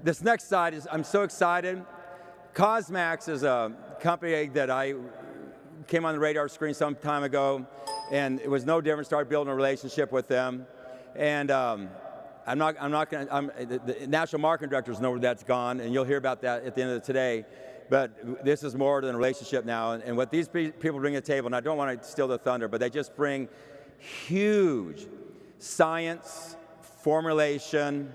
This next slide is, I'm so excited. Cosmax is a company that I came on the radar screen some time ago, and it was no different. Started building a relationship with them, and I'm not going to. The national marketing directors know where that's gone, and you'll hear about that at the end of today. But this is more than a relationship now, and what these people bring to the table, and I don't want to steal the thunder, but they just bring huge science, formulation,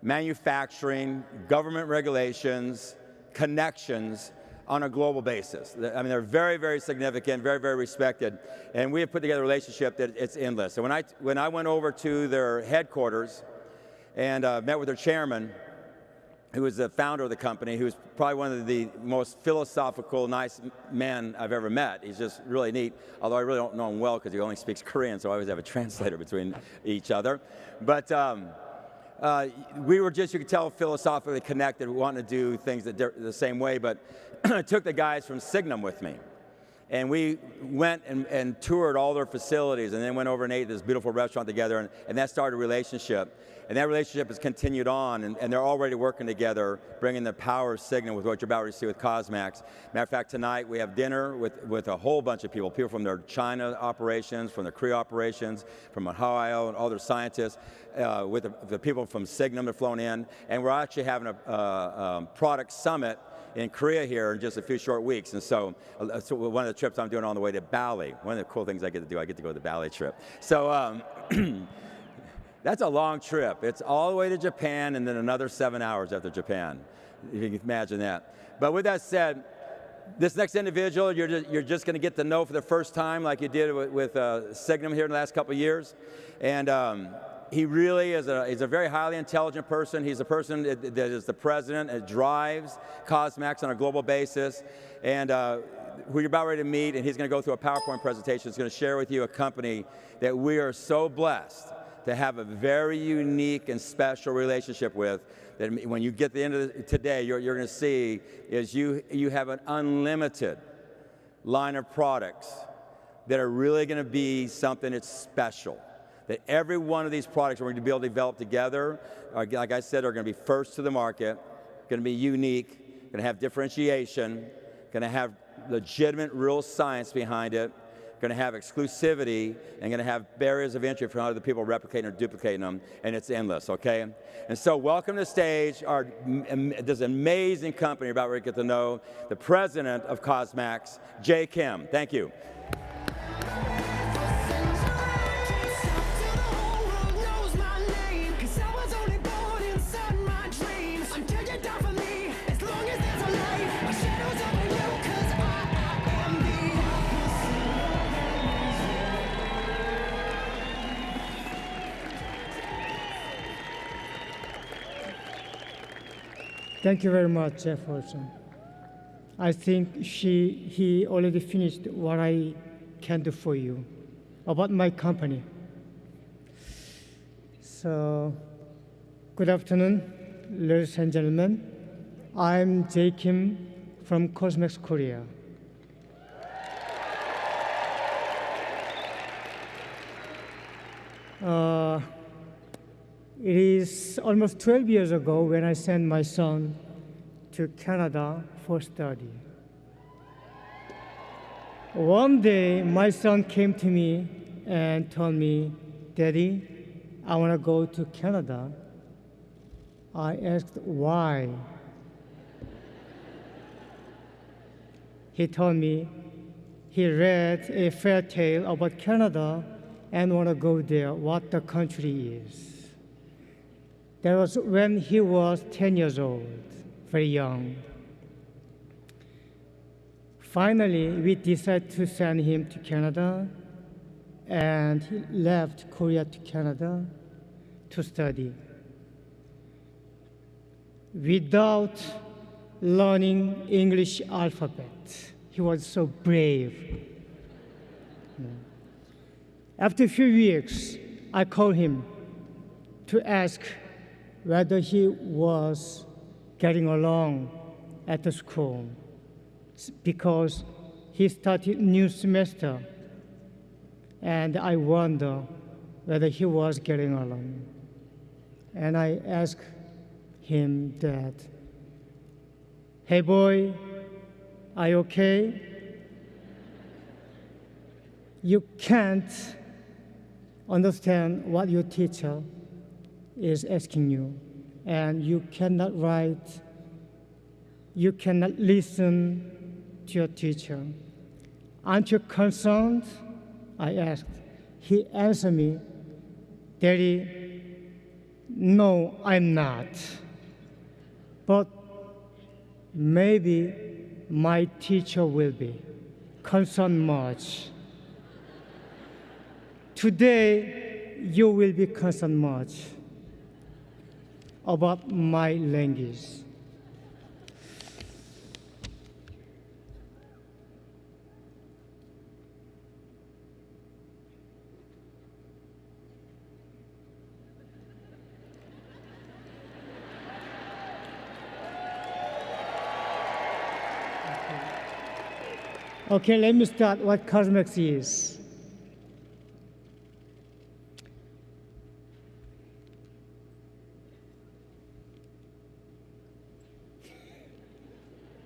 manufacturing, government regulations, connections on a global basis. I mean, they're very, very significant, very, very respected, and we have put together a relationship that it's endless. And when I went over to their headquarters and met with their chairman, who was the founder of the company, who's probably one of the most philosophical, nice men I've ever met. He's just really neat, although I really don't know him well because he only speaks Korean, so I always have a translator between each other. But we were just, you could tell, philosophically connected, wanting to do things the same way, but I took the guys from Signum with me. And we went and toured all their facilities, and then went over and ate at this beautiful restaurant together, and that started a relationship. And that relationship has continued on, and they're already working together, bringing the power of Signum with what you're about to see with Cosmax. Matter of fact, tonight we have dinner with a whole bunch of people from their China operations, from their Korea operations, from Ohio, and all their scientists, with the people from Signum that have flown in. And we're actually having a product summit in Korea here in just a few short weeks. And so one of the trips I'm doing on the way to Bali, one of the cool things I get to do, I get to go to the Bali trip. So that's a long trip. It's all the way to Japan and then another 7 hours after Japan, if you can imagine that. But with that said, this next individual, you're just going to get to know for the first time, like you did with Signum here in the last couple of years. And he really is he's a very highly intelligent person. He's a person that is the president and drives Cosmax on a global basis. And who you're about ready to meet, and he's going to go through a PowerPoint presentation. He's going to share with you a company that we are so blessed to have a very unique and special relationship with, that when you get to the end of today, you're going to see is you have an unlimited line of products that are really going to be something that's special. That every one of these products we're going to be able to develop together, like I said, are going to be first to the market, going to be unique, going to have differentiation, going to have legitimate real science behind it, going to have exclusivity, and going to have barriers of entry for other people replicating or duplicating them, and it's endless, okay? And so welcome to the stage, this amazing company about where you get to know the president of Cosmax, Jay Kim. Thank you. Thank you very much, Jefferson. I think he already finished what I can do for you about my company. So, good afternoon, ladies and gentlemen. I'm Jay Kim from Cosmax Korea. It is almost 12 years ago when I sent my son to Canada for study. One day, my son came to me and told me, "Daddy, I want to go to Canada." I asked why. He told me he read a fairy tale about Canada and want to go there, what the country is. That was when he was 10 years old, very young. Finally, we decided to send him to Canada, and he left Korea to Canada to study. Without learning English alphabet, he was so brave. After a few weeks, I called him to ask whether he was getting along at the school, because he started new semester, and I wonder whether he was getting along. And I asked him that, "Hey boy, are you okay? You can't understand what your teacher is asking you, and you cannot write, you cannot listen to your teacher. Aren't you concerned?" I asked. He answered me, "Daddy, no, I'm not. But maybe my teacher will be concerned much. Today, you will be concerned much about my language." Okay, let me start what Cosmax is.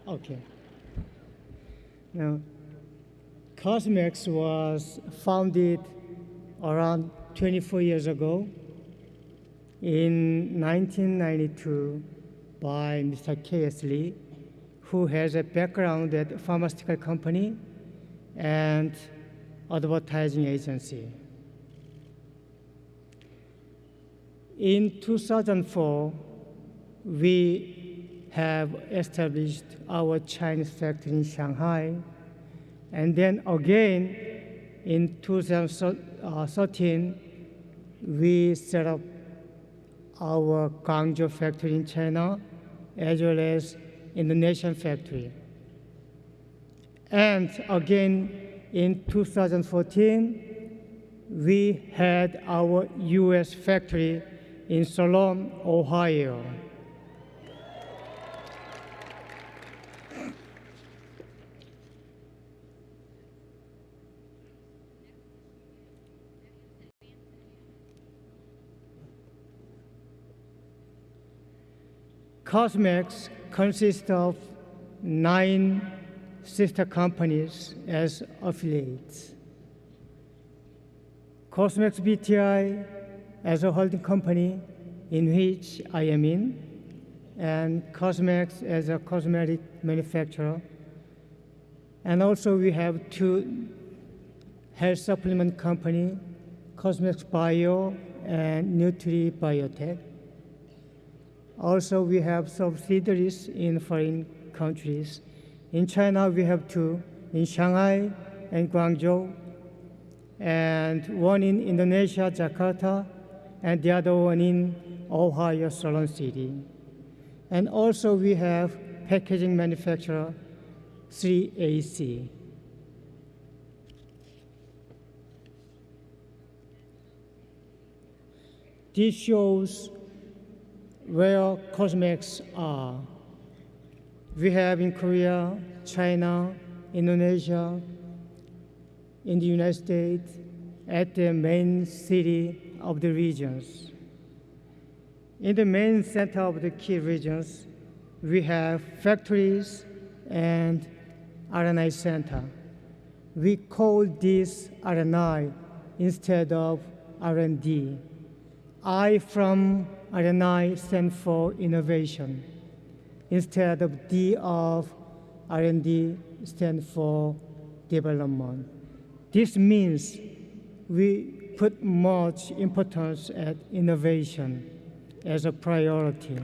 Okay. Now, Cosmax was founded around 24 years ago in 1992 by Mr. K.S. Lee, who has a background at a pharmaceutical company and advertising agency. In 2004, we have established our Chinese factory in Shanghai, and then again in 2013, we set up our Guangzhou factory in China, as well as Indonesian factory. And again, in 2014, we had our US factory in Salem, Ohio. Cosmax consists of 9 sister companies as affiliates. Cosmax BTI as a holding company in which I am in, and Cosmax as a cosmetic manufacturer. And also we have 2 health supplement company, Cosmax Bio and Nutri Biotech. Also, we have subsidiaries in foreign countries. In China, we have 2, in Shanghai and Guangzhou, and 1 in Indonesia, Jakarta, and the other one in Ohio, Salon City. And also, we have packaging manufacturer 3AC. This shows where Cosmax are. We have in Korea, China, Indonesia, in the United States, at the main city of the regions. In the main center of the key regions, we have factories and R&I center. We call this R&I instead of R&D. I from R&I stand for innovation, instead of D of R&D stand for development. This means we put much importance at innovation as a priority.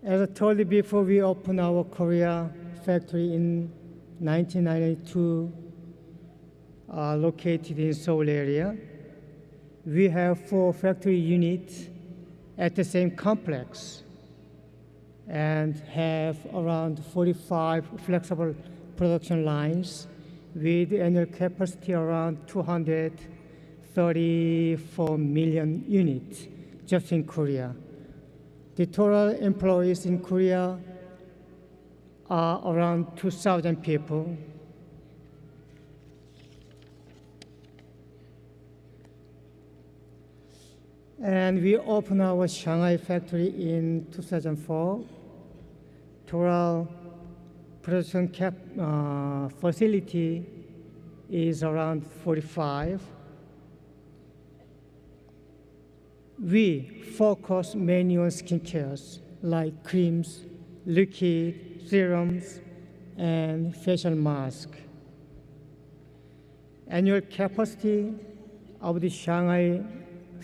As I told you before, we opened our Korea factory in 1992, located in Seoul area. We have 4 factory units at the same complex and have around 45 flexible production lines with annual capacity around 234 million units just in Korea. The total employees in Korea are around 2,000 people. And we opened our Shanghai factory in 2004. Total production facility is around 45. We focus mainly on skincare like creams, liquid, serums, and facial mask. Annual capacity of the Shanghai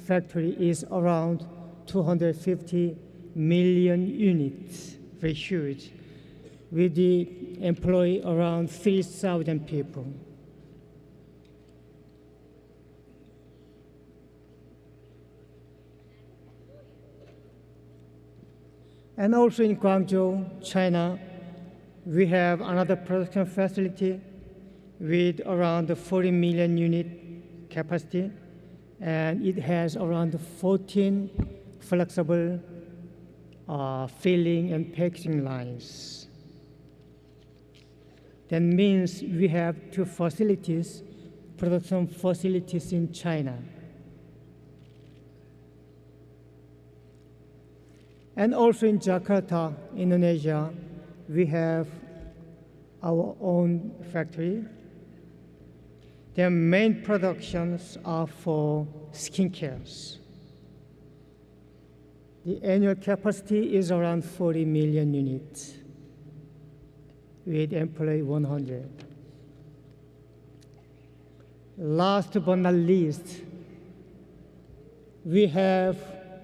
factory is around 250 million units, very huge, with the employ around 3,000 people. And also in Guangzhou, China, we have another production facility with around 40 million unit capacity, and it has around 14 flexible filling and packaging lines. That means we have two facilities, production facilities in China. And also in Jakarta, Indonesia, we have our own factory. Their main productions are for skincare. The annual capacity is around 40 million units with employee 100. Last but not least, we have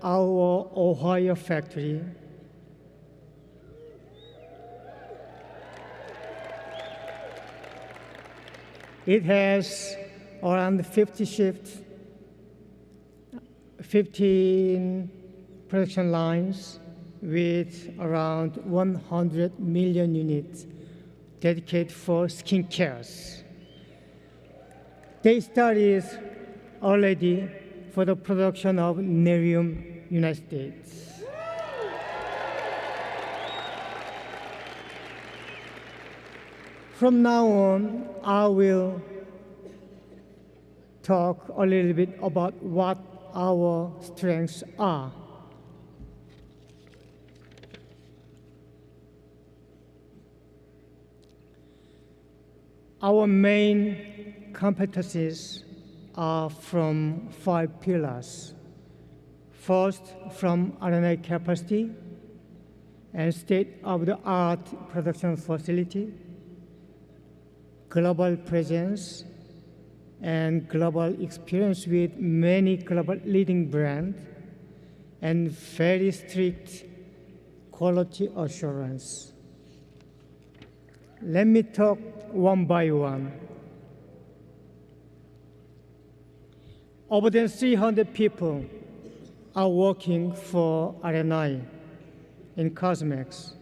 our Ohio factory. It has around 50 shifts, 15 production lines with around 100 million units dedicated for skincare. They started already for the production of Nerium United States. From now on, I will talk a little bit about what our strengths are. Our main competencies are from 5 pillars. First, from R&I capacity and state-of-the-art production facility, global presence, and global experience with many global leading brands, and very strict quality assurance. Let me talk one by one. Over than 300 people are working for R&I in Cosmax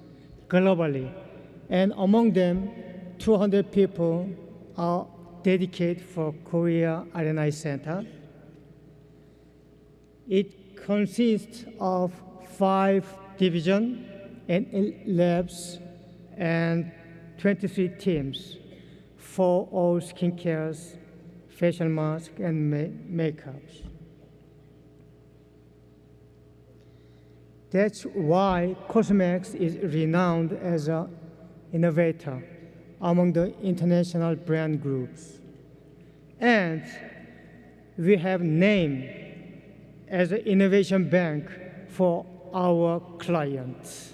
globally, and among them, 200 people are dedicated for Korea R&I Center. It consists of 5 divisions and 8 labs and 23 teams for all skincares, facial masks, and makeups. That's why Cosmax is renowned as an innovator among the international brand groups. And we have named as an innovation bank for our clients.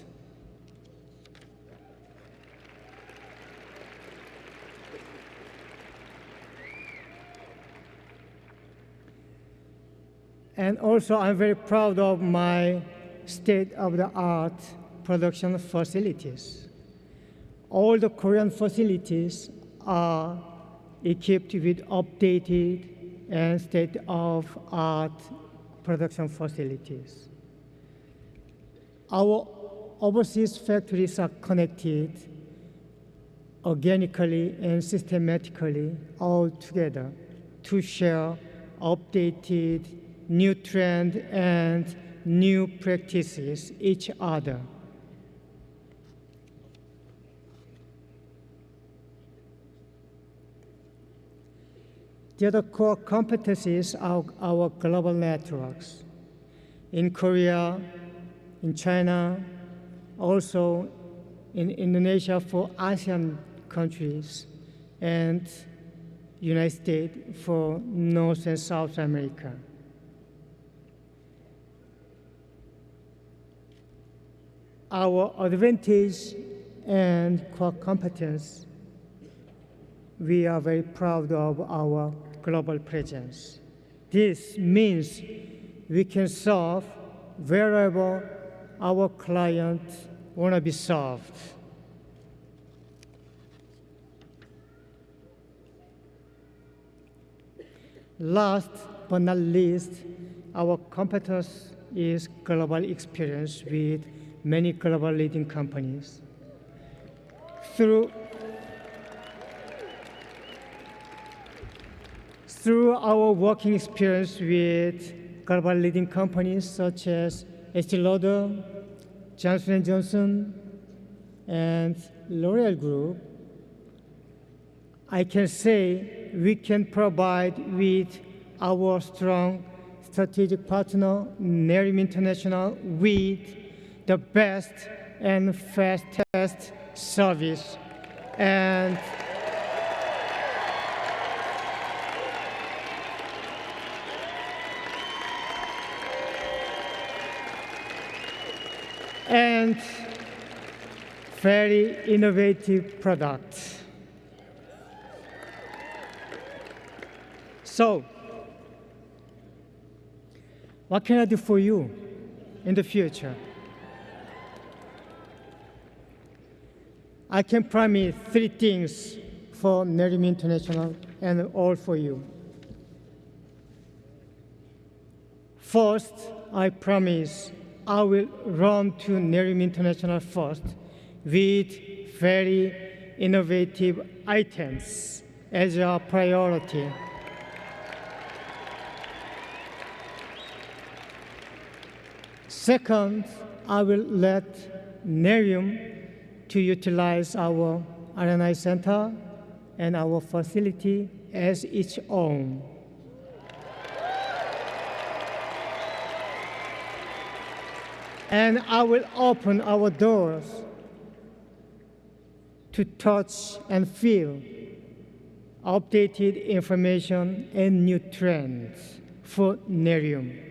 And also, I'm very proud of my state-of-the-art production facilities. All the Korean facilities are equipped with updated and state-of-the-art production facilities. Our overseas factories are connected organically and systematically all together to share updated new trends and new practices each other. The other core competencies are our global networks. in Korea, in China, also in Indonesia for ASEAN countries, and United States for North and South America. Our advantage and core competence, we are very proud of our global presence. This means we can serve wherever our clients want to be served. Last but not least, our competence is global experience with many global leading companies. Through our working experience with global leading companies such as Estée Lauder, Johnson & Johnson, and L'Oreal Group, I can say we can provide with our strong strategic partner, Nerium International, with the best and fastest service. And very innovative products. So, what can I do for you in the future? I can promise 3 things for Nerium International and all for you. First, I promise I will run to Nerium International first with very innovative items as a priority. Second, I will let Nerium to utilize our R&I center and our facility as its own. And I will open our doors to touch and feel updated information and new trends for Nerium.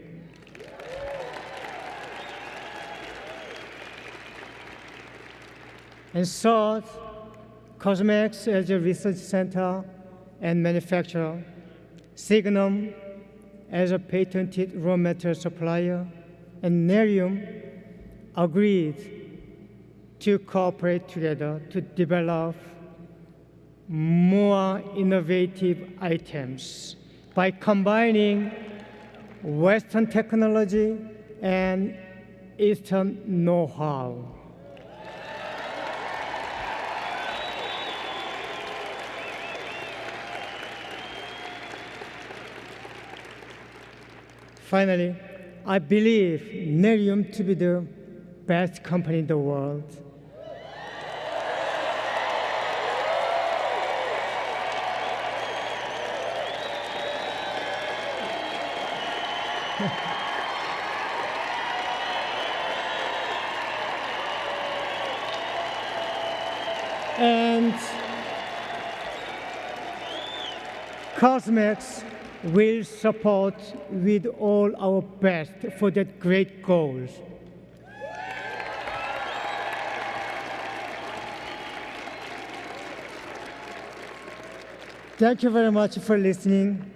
And third, Cosmax as a research center and manufacturer, Signum as a patented raw material supplier, and Nerium agreed to cooperate together to develop more innovative items by combining Western technology and Eastern know-how. Finally, I believe Nerium to be the best company in the world. And Cosmax will support with all our best for that great goal. Thank you very much for listening,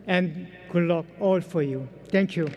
and good luck all for you. Thank you.